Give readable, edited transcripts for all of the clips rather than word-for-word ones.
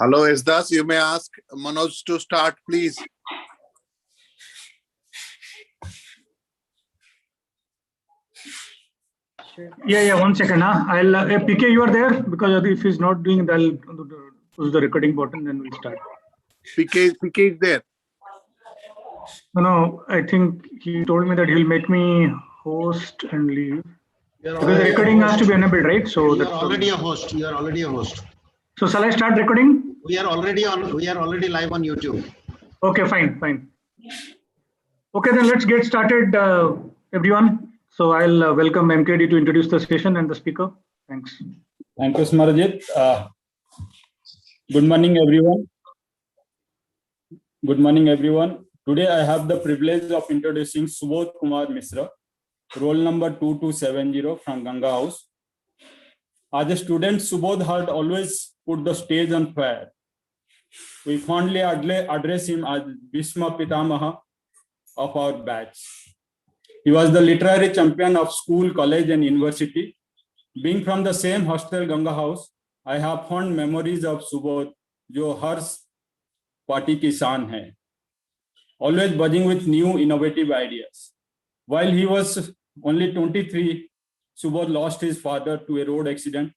Hello, Esdas. You may ask Manoj to start, please. Yeah. 1 second. I'll PK, you are there, because if he's not doing it, I'll push the recording button, then we'll start. PK is there. No, I think he told me that he'll make me host and leave. Because the recording has to be enabled, right? So you are already a host. You are already a host. So shall I start recording? We are already live on YouTube. Okay, fine. Okay, then let's get started, everyone. So I'll welcome MKD to introduce the session and the speaker. Thanks. Thank you, Smarajit. Good morning, everyone. Today I have the privilege of introducing Subodh Kumar Mishra, roll number 2270 from Ganga House. As a student, Subodh had always put the stage on fire. We fondly address him as Bhishma Pitamaha of our batch. He was the literary champion of school, college, and university. Being from the same hostel, Ganga House, I have fond memories of Subodh, jo har party ki saan hai. Always buzzing with new innovative ideas. While he was only 23, Subodh lost his father to a road accident,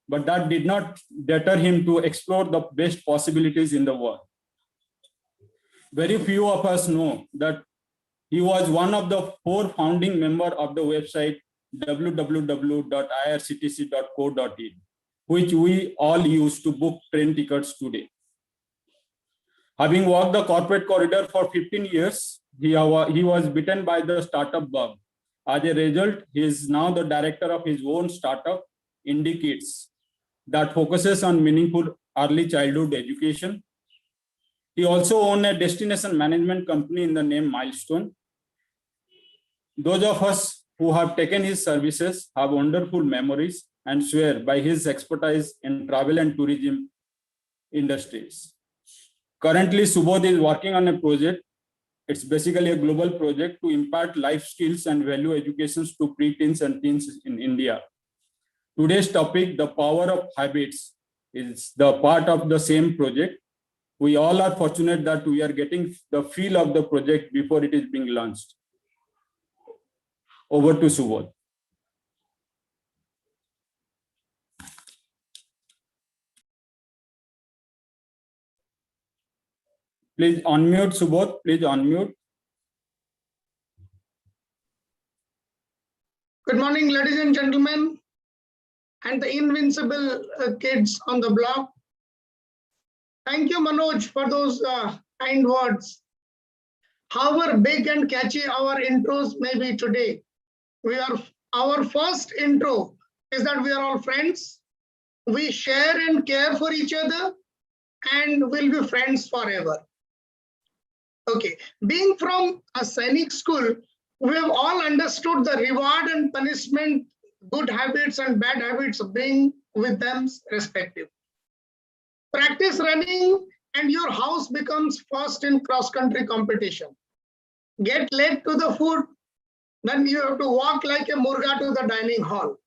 but that did not deter him to explore the best possibilities in the world. Very few of us know that he was one of the 4 founding members of the website www.irctc.co.in, which we all use to book train tickets today. Having walked the corporate corridor for 15 years, he was bitten by the startup bug. As a result, he is now the director of his own startup, Indikids, that focuses on meaningful early childhood education. He also owns a destination management company in the name Milestone. Those of us who have taken his services have wonderful memories and swear by his expertise in travel and tourism industries. Currently, Subodh is working on a project. It's basically a global project to impart life skills and value educations to preteens and teens in India. Today's topic, the power of habits, is the part of the same project. We all are fortunate that we are getting the feel of the project before it is being launched. Over to Subodh. Please unmute, Subodh. Please unmute. Good morning, ladies and gentlemen, and the invincible kids on the block. Thank you, Manoj, for those kind words. However big and catchy our intros may be today, our first intro is that we are all friends. We share and care for each other, and will be friends forever. Okay, being from a Sainik School, we have all understood the reward and punishment, good habits and bad habits bring with them respective. Practice running and your house becomes first in cross-country competition. Get late to the food, then you have to walk like a murga to the dining hall.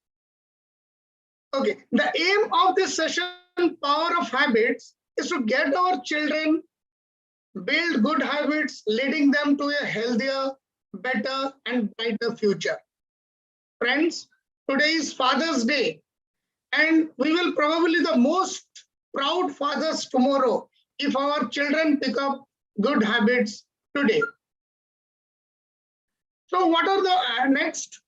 Okay, the aim of this session, Power of Habits, is to get our children build good habits, leading them to a healthier, better, and brighter future. Friends, today is Father's Day, and we will probably the most proud fathers tomorrow if our children pick up good habits today. So what are the next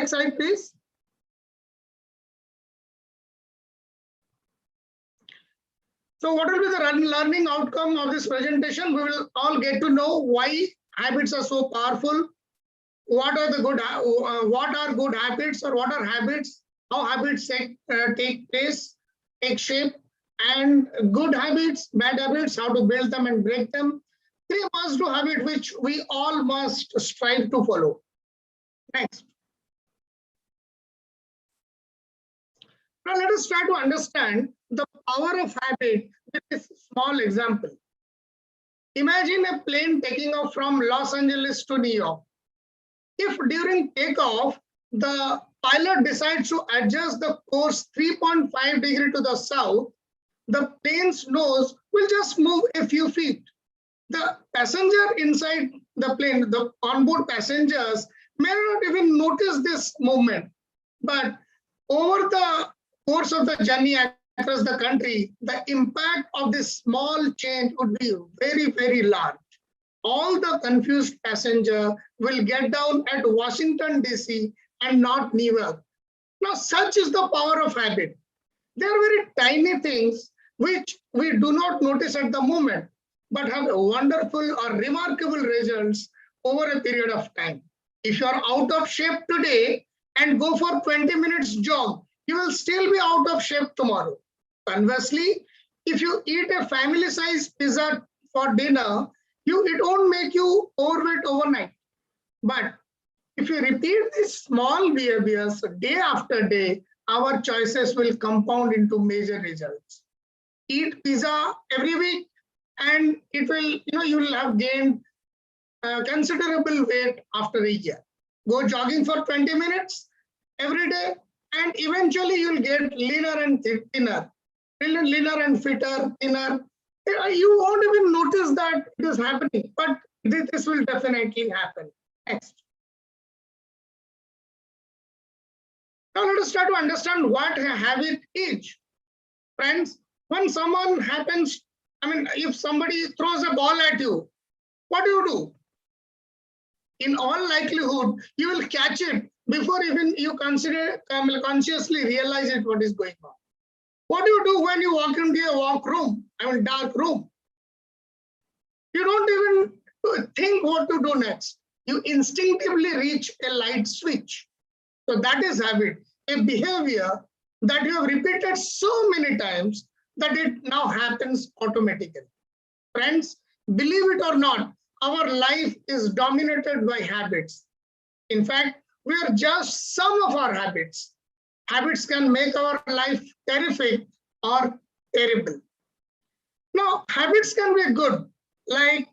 slide, please. So what will be the learning outcome of this presentation? We will all get to know why habits are so powerful. What are good habits, or what are habits? How habits take place, take shape, and good habits, bad habits, how to build them and break them. 3 must-do habits which we all must strive to follow. Next. Now let us try to understand the power of habit with this small example. Imagine a plane taking off from Los Angeles to New York. If during takeoff, the pilot decides to adjust the course 3.5 degrees to the south, the plane's nose will just move a few feet. The passenger inside the plane, the onboard passengers, may not even notice this movement. But over the course of the journey across the country, the impact of this small change would be very, very large. All the confused passenger will get down at Washington, D.C. and not New York. Now, such is the power of habit. They are very tiny things which we do not notice at the moment, but have wonderful or remarkable results over a period of time. If you are out of shape today and go for 20 minutes jog, you will still be out of shape tomorrow. Conversely, if you eat a family-sized pizza for dinner, it won't make you overweight overnight. But if you repeat these small behaviors day after day, our choices will compound into major results. Eat pizza every week, and it will, you will have gained considerable weight after a year. Go jogging for 20 minutes every day, and eventually you'll get leaner and thinner, leaner and fitter, thinner. You won't even notice that it is happening, but this will definitely happen. Next. Now let us try to understand what a habit is. Friends, when someone happens, if somebody throws a ball at you, what do? In all likelihood, you will catch it before even you consciously realize it, what is going on. What do you do when you walk into a dark room? You don't even think what to do next. You instinctively reach a light switch. So that is habit, a behavior that you have repeated so many times that it now happens automatically. Friends, believe it or not, our life is dominated by habits. In fact, we are just some of our habits. Habits can make our life terrific or terrible. Now, habits can be good, like,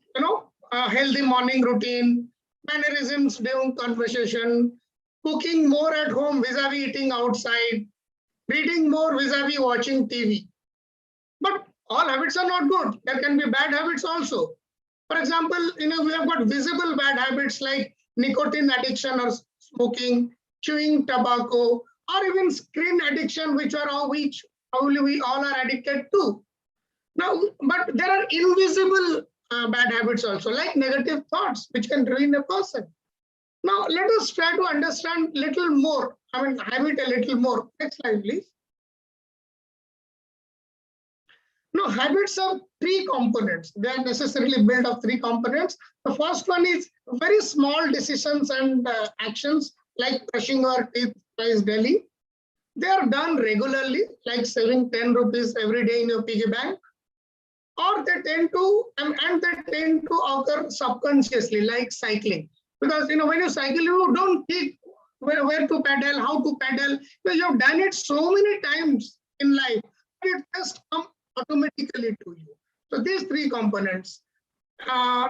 a healthy morning routine, mannerisms during conversation, cooking more at home vis-a-vis eating outside, reading more vis-a-vis watching TV. But all habits are not good. There can be bad habits also. For example, we have got visible bad habits like nicotine addiction or smoking, chewing tobacco, or even screen addiction, which probably we all are addicted to. Now, but there are invisible bad habits also, like negative thoughts, which can ruin a person. Now, let us try to understand little more, habit a little more. Next slide, please. Now, habits have three components. They are necessarily built of three components. The first one is very small decisions and actions, like brushing our teeth twice daily. They are done regularly, like saving 10 rupees every day in your piggy bank. Or they tend to occur subconsciously, like cycling. Because when you cycle, you don't think where to pedal, how to pedal. You have done it so many times in life, it just comes automatically to you. So these three components.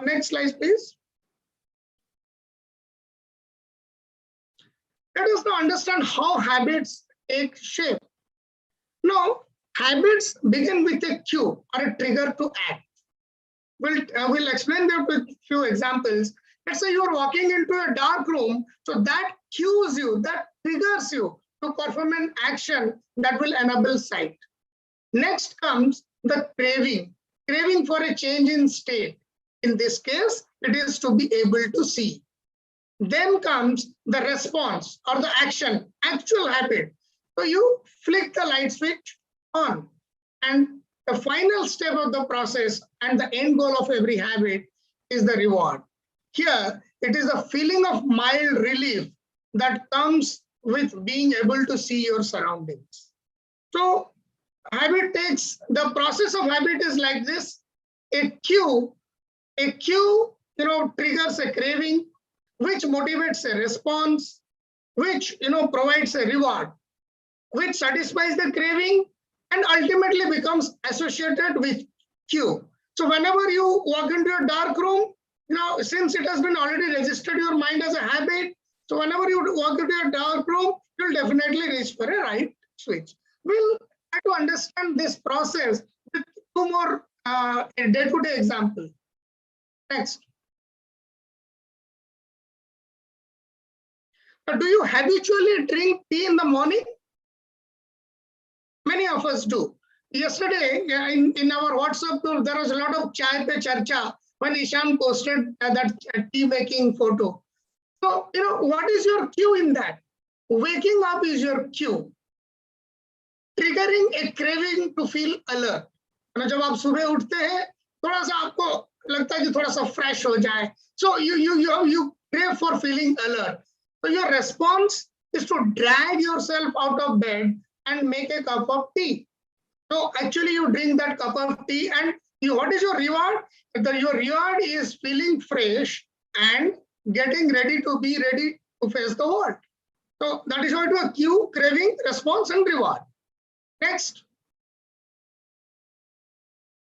Next slide, please. Let us now understand how habits take shape. Now, habits begin with a cue or a trigger to act. We'll explain that with few examples. Let's say you are walking into a dark room, so that cues you, that triggers you to perform an action that will enable sight. Next comes the craving for a change in state. In this case, it is to be able to see. Then comes the response or the action, actual habit. So you flick the light switch on, and the final step of the process and the end goal of every habit is the reward. Here, it is a feeling of mild relief that comes with being able to see your surroundings. So the process of habit is like this. A cue triggers a craving, which motivates a response, which provides a reward, which satisfies the craving and ultimately becomes associated with cue. So whenever you walk into a dark room, since it has been already registered your mind as a habit, So whenever you walk into a dark room, you'll definitely reach for a right switch. We'll try to understand this process with two more day-to-day examples. Next. Do you habitually drink tea in the morning? Many of us do. Yesterday, in our WhatsApp group, there was a lot of chai pe charcha when Ishan posted that tea making photo. So, what is your cue in that? Waking up is your cue. Triggering a craving to feel alert. जब आप सुबह उठते हैं, थोड़ा सा आपको लगता है कि थोड़ा सा fresh हो जाए. So you crave for feeling alert. So your response is to drag yourself out of bed and make a cup of tea. So actually you drink that cup of tea and what is your reward? Your reward is feeling fresh and getting ready to face the world. So that is what a cue, craving, response and reward. Next.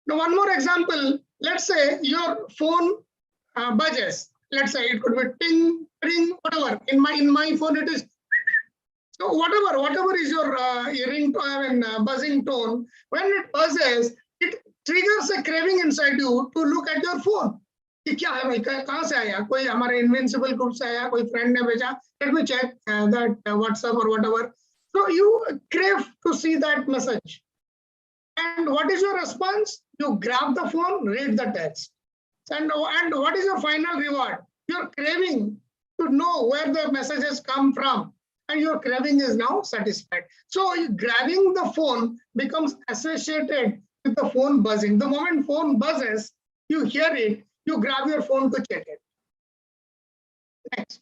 Now one more example. Let's say your phone buzzes. Let's say it could be ting, ring, whatever. In my phone it is. So whatever is your ringtone and buzzing tone, when it buzzes, it triggers a craving inside you to look at your phone. कि क्या है भाई, कहाँ से आया, कोई हमारे invincible group से आया, कोई फ्रेंड ने भेजा, let me check that WhatsApp or whatever. So you crave to see that message. And what is your response? You grab the phone, read the text. And what is your final reward? You're craving to know where the messages come from. And your craving is now satisfied. So grabbing the phone becomes associated with the phone buzzing. The moment phone buzzes, you hear it, you grab your phone to check it. Next.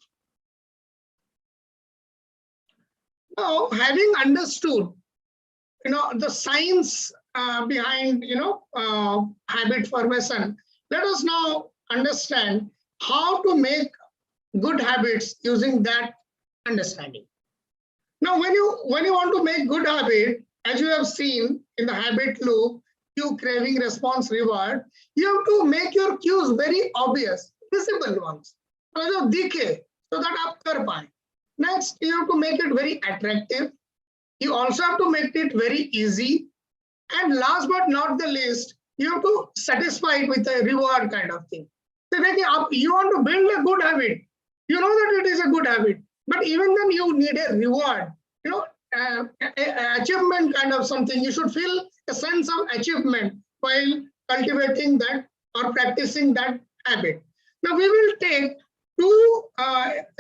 Now, having understood, the science behind, habit formation, let us now understand how to make good habits using that understanding. Now, when you want to make good habit, as you have seen in the habit loop, cue, craving, response, reward, you have to make your cues very obvious, visible ones, so that aap kar paye. Next, you have to make it very attractive. You also have to make it very easy. And last but not the least, you have to satisfy it with a reward kind of thing. So you want to build a good habit. You know that it is a good habit. But even then you need a reward, achievement kind of something. You should feel a sense of achievement while cultivating that or practicing that habit. Now we will take two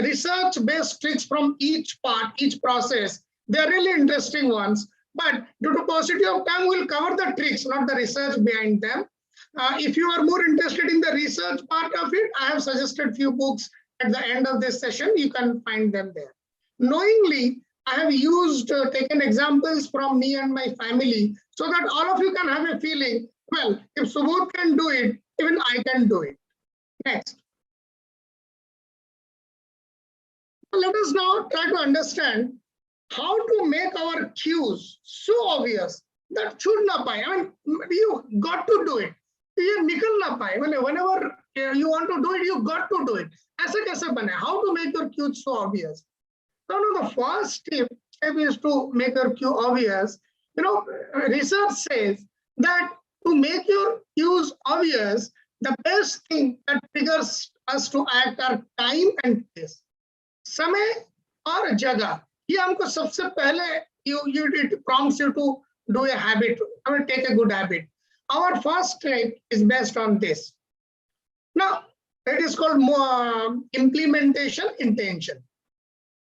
research-based tricks from each part, each process. They're really interesting ones, but due to paucity of time, we'll cover the tricks, not the research behind them. If you are more interested in the research part of it, I have suggested few books at the end of this session. You can find them there. Knowingly, I have taken examples from me and my family so that all of you can have a feeling, well, if Subodh can do it, even I can do it. Next. Let us now try to understand how to make our cues so obvious that should not buy. I mean, you got to do it. Whenever you want to do it, you got to do it. How to make your cues so obvious? So the first step is to make your cue obvious. Research says that to make your cues obvious, the best thing that triggers us to act are time and place. समय और जगह. ये हमको सबसे पहले it prompts you to do a habit. I mean, take a good habit. Our first trick is based on this. Now, it is called implementation intention.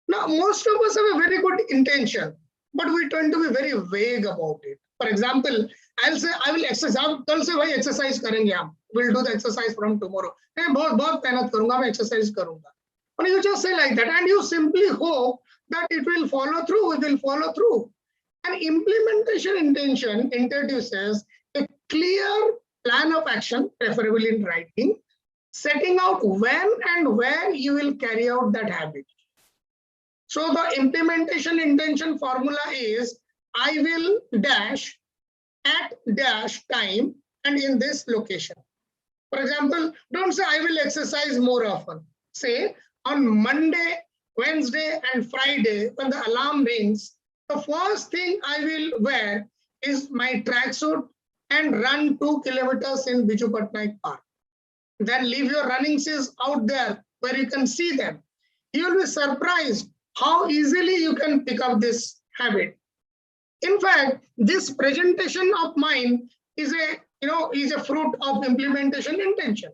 Now, most of us have a very good intention, but we tend to be very vague about it. For example, I'll say I will exercise. Kal se bhai exercise karenge hum. We'll do the exercise from tomorrow. बहुत मेहनत करूंगा, मैं exercise करूंगा. And you just say like that, and you simply hope that it will follow through. It will follow through. And implementation intention introduces a clear plan of action, preferably in writing, setting out when and where you will carry out that habit. So the implementation intention formula is I will dash at dash time and in this location. For example, don't say I will exercise more often. Say on Monday Wednesday and Friday, when the alarm rings, the first thing I will wear is my tracksuit and run 2 kilometers in Biju Patnaik Park. Then leave your running shoes out there where you can see them. You will be surprised how easily you can pick up this habit. In fact, this presentation of mine is a fruit of implementation intention.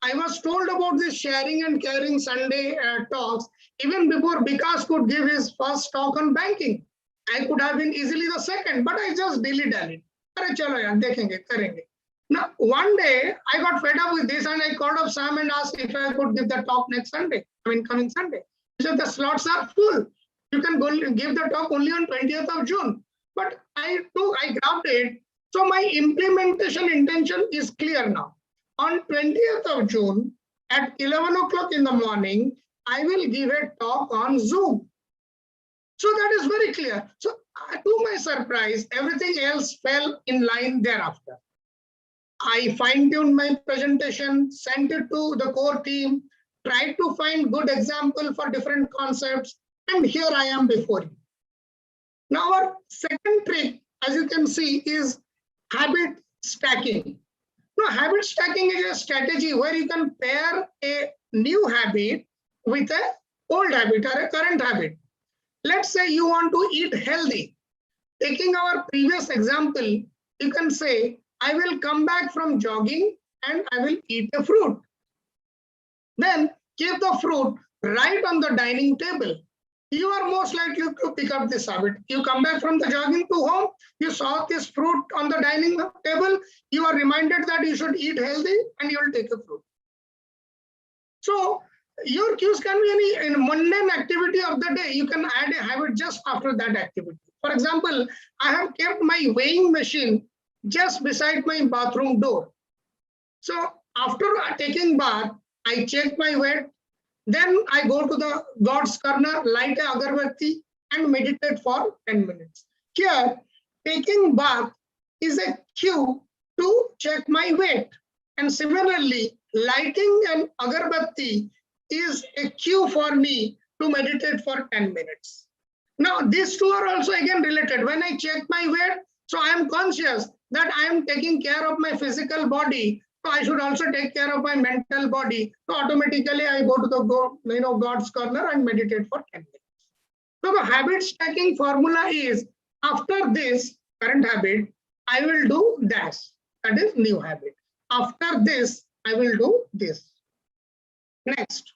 I was told about this sharing and caring Sunday talks even before Vikas could give his first talk on banking. I could have been easily the second, but I just dilly-dallied. Now, one day I got fed up with this and I called up Sam and asked if I could give the talk next Sunday, coming Sunday. He said the slots are full. You can go give the talk only on 20th of June. But I grabbed it. So my implementation intention is clear now. On 20th of June at 11 o'clock in the morning, I will give a talk on Zoom. So that is very clear. So to my surprise, everything else fell in line thereafter. I fine-tuned my presentation, sent it to the core team, tried to find good example for different concepts, and here I am before you. Now our second trick, as you can see, is habit stacking. Now, habit stacking is a strategy where you can pair a new habit with an old habit or a current habit. Let's say you want to eat healthy. Taking our previous example, you can say, I will come back from jogging and I will eat a fruit. Then keep the fruit right on the dining table. You are most likely to pick up this habit. You come back from the jogging to home, you saw this fruit on the dining table, you are reminded that you should eat healthy and you will take a fruit. So your cues can be any mundane activity of the day. You can add a habit just after that activity. For example, I have kept my weighing machine just beside my bathroom door. So after taking bath, I check my weight. Then I go to the God's corner, light a agarbatti and meditate for 10 minutes. Here, taking bath is a cue to check my weight. And similarly, lighting an agarbatti is a cue for me to meditate for 10 minutes. Now, these two are also again related. When I check my weight, so I am conscious that I am taking care of my physical body. So I should also take care of my mental body. So automatically I go to the God's corner and meditate for 10 minutes. So the habit stacking formula is after this current habit, I will do dash. That is new habit. After this, I will do this. Next.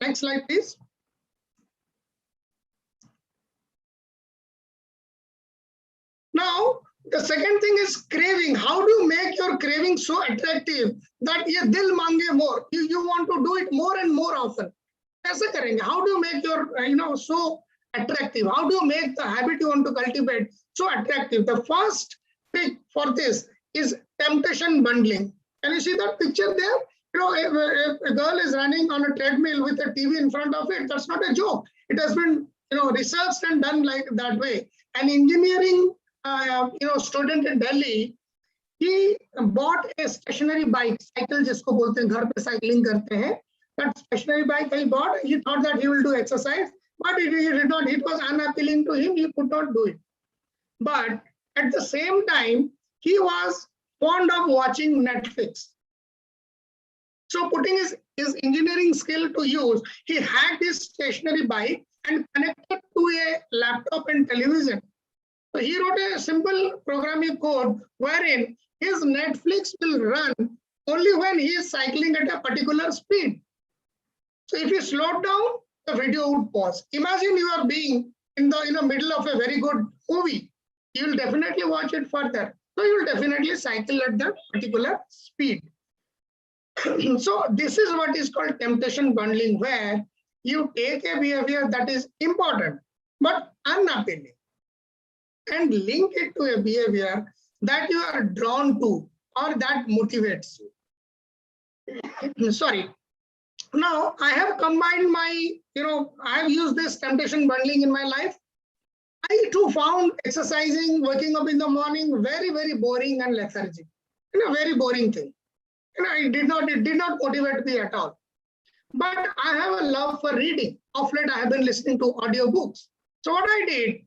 Next slide, please. Now, the second thing is craving. How do you make your craving so attractive that ye dil mange more? You want to do it more and more often. How do you make your so attractive? How do you make the habit you want to cultivate so attractive? The first trick for this is temptation bundling. Can you see that picture there? A girl is running on a treadmill with a TV in front of it. That's not a joke. It has been researched and done like that way. An engineering student in Delhi, he bought a stationary bike, cycle jisko bolte hain, ghar pe cycling karte hain. That stationary bike he bought, he thought that he will do exercise, but he did not. It was unappealing to him, he could not do it. But at the same time, he was fond of watching Netflix. So putting his engineering skill to use, he hacked his stationary bike and connected to a laptop and television. So he wrote a simple programming code wherein his Netflix will run only when he is cycling at a particular speed. So if you slow down, the video would pause. Imagine you are being in the middle of a very good movie. You will definitely watch it further. So you will definitely cycle at that particular speed. So this is what is called temptation bundling, where you take a behavior that is important but unappealing and link it to a behavior that you are drawn to or that motivates you. Sorry. Now I have combined my, I have used this temptation bundling in my life. I too found exercising, waking up in the morning very, very boring and lethargic. Very boring thing. it did not motivate me at all. But I have a love for reading. Of late, I have been listening to audiobooks. So what I did,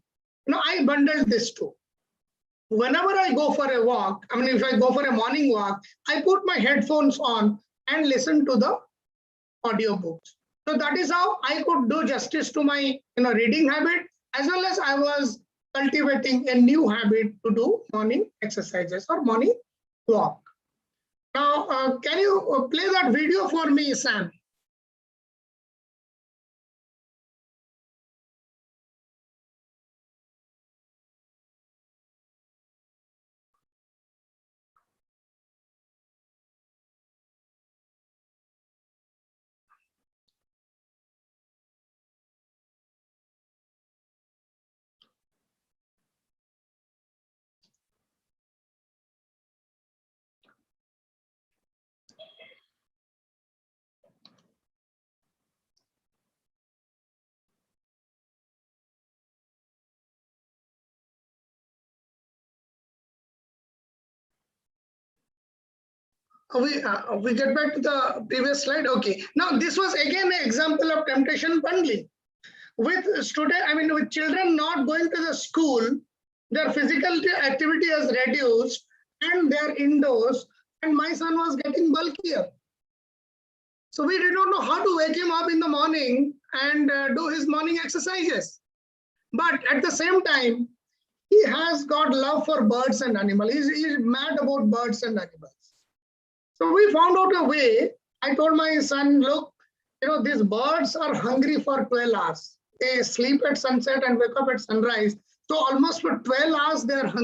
I bundled this too. Whenever I go for a walk, if I go for a morning walk, I put my headphones on and listen to the audiobooks. So that is how I could do justice to my reading habit, as well as I was cultivating a new habit to do morning exercises or morning walk. Now, can you play that video for me, Sam? We get back to the previous slide. Okay. Now this was again an example of temptation bundling. With with children not going to the school, their physical activity has reduced and they're indoors, and my son was getting bulkier. So we did not know how to wake him up in the morning and do his morning exercises. But at the same time, he has got love for birds and animals. He's mad about birds and animals. So we found out a way. I told my son, look, these birds are hungry for 12 hours. They sleep at sunset and wake up at sunrise. So almost for 12 hours, they are hungry.